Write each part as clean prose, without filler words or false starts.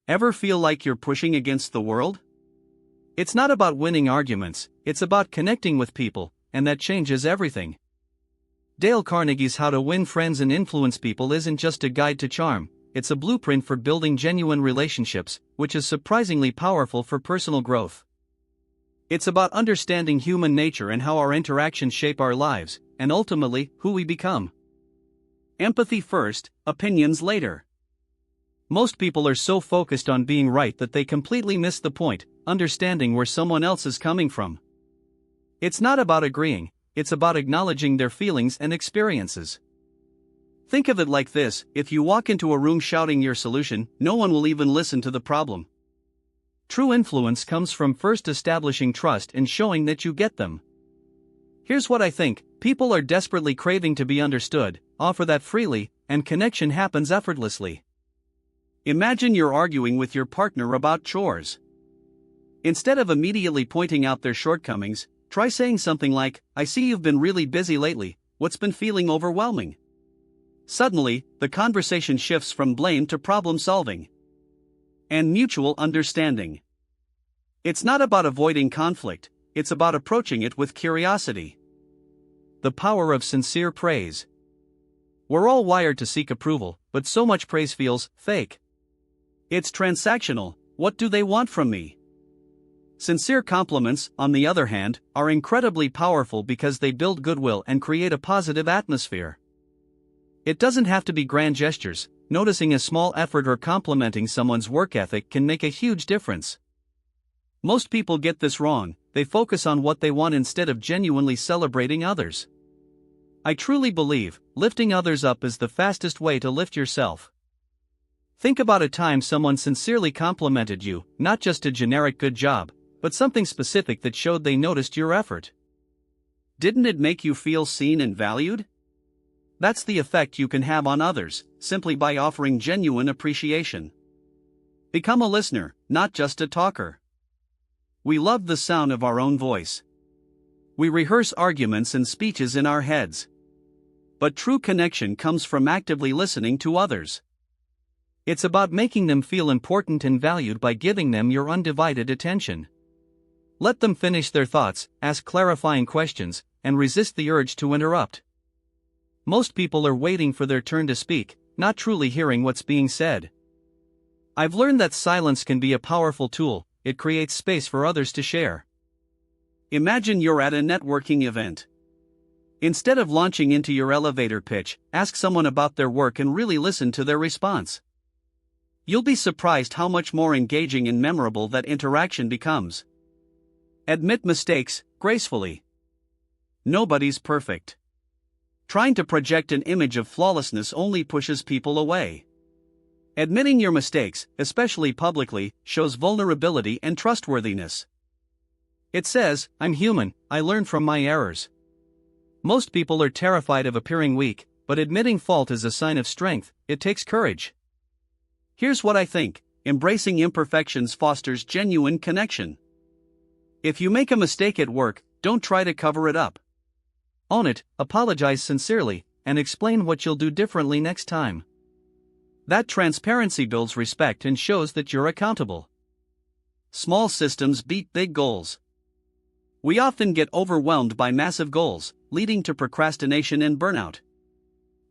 Ever feel like you're pushing against the world? It's not about winning arguments, it's about connecting with people, and that changes everything. Dale Carnegie's How to Win Friends and Influence People isn't just a guide to charm, it's a blueprint for building genuine relationships, which is surprisingly powerful for personal growth. It's about understanding human nature and how our interactions shape our lives, and ultimately, who we become. Empathy first, opinions later. Most people are so focused on being right that they completely miss the point, understanding where someone else is coming from. It's not about agreeing, it's about acknowledging their feelings and experiences. Think of it like this: if you walk into a room shouting your solution, no one will even listen to the problem. True influence comes from first establishing trust and showing that you get them. Here's what I think: people are desperately craving to be understood, offer that freely, and connection happens effortlessly. Imagine you're arguing with your partner about chores. Instead of immediately pointing out their shortcomings, try saying something like, "I see you've been really busy lately, what's been feeling overwhelming?" Suddenly, the conversation shifts from blame to problem solving and mutual understanding. It's not about avoiding conflict, it's about approaching it with curiosity. The power of sincere praise. We're all wired to seek approval, but so much praise feels fake. It's transactional. What do they want from me? Sincere compliments, on the other hand, are incredibly powerful because they build goodwill and create a positive atmosphere. It doesn't have to be grand gestures. Noticing a small effort or complimenting someone's work ethic can make a huge difference. Most people get this wrong, they focus on what they want instead of genuinely celebrating others. I truly believe, lifting others up is the fastest way to lift yourself. Think about a time someone sincerely complimented you, not just a generic good job, but something specific that showed they noticed your effort. Didn't it make you feel seen and valued? That's the effect you can have on others, simply by offering genuine appreciation. Become a listener, not just a talker. We love the sound of our own voice. We rehearse arguments and speeches in our heads. But true connection comes from actively listening to others. It's about making them feel important and valued by giving them your undivided attention. Let them finish their thoughts, ask clarifying questions, and resist the urge to interrupt. Most people are waiting for their turn to speak, not truly hearing what's being said. I've learned that silence can be a powerful tool. It creates space for others to share. Imagine you're at a networking event. Instead of launching into your elevator pitch, ask someone about their work and really listen to their response. You'll be surprised how much more engaging and memorable that interaction becomes. Admit mistakes gracefully. Nobody's perfect. Trying to project an image of flawlessness only pushes people away. Admitting your mistakes, especially publicly, shows vulnerability and trustworthiness. It says, "I'm human, I learn from my errors." Most people are terrified of appearing weak, but admitting fault is a sign of strength. It takes courage. Here's what I think: embracing imperfections fosters genuine connection. If you make a mistake at work, don't try to cover it up. Own it, apologize sincerely, and explain what you'll do differently next time. That transparency builds respect and shows that you're accountable. Small systems beat big goals. We often get overwhelmed by massive goals, leading to procrastination and burnout.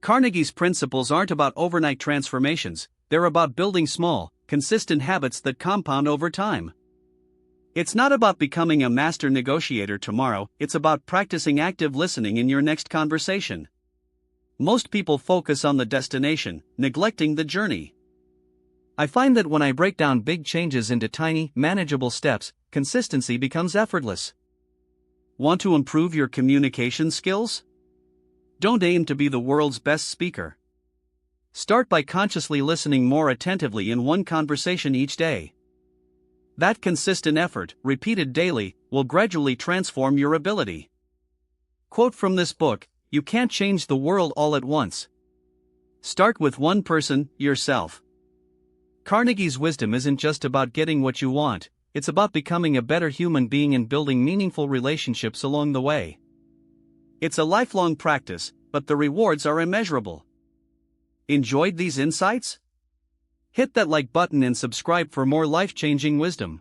Carnegie's principles aren't about overnight transformations, they're about building small, consistent habits that compound over time. It's not about becoming a master negotiator tomorrow, it's about practicing active listening in your next conversation. Most people focus on the destination, neglecting the journey. I find that when I break down big changes into tiny, manageable steps, consistency becomes effortless. Want to improve your communication skills? Don't aim to be the world's best speaker. Start by consciously listening more attentively in one conversation each day. That consistent effort, repeated daily, will gradually transform your ability. Quote from this book: "You can't change the world all at once. Start with one person, yourself." Carnegie's wisdom isn't just about getting what you want, it's about becoming a better human being and building meaningful relationships along the way. It's a lifelong practice, but the rewards are immeasurable. Enjoyed these insights? Hit that like button and subscribe for more life-changing wisdom.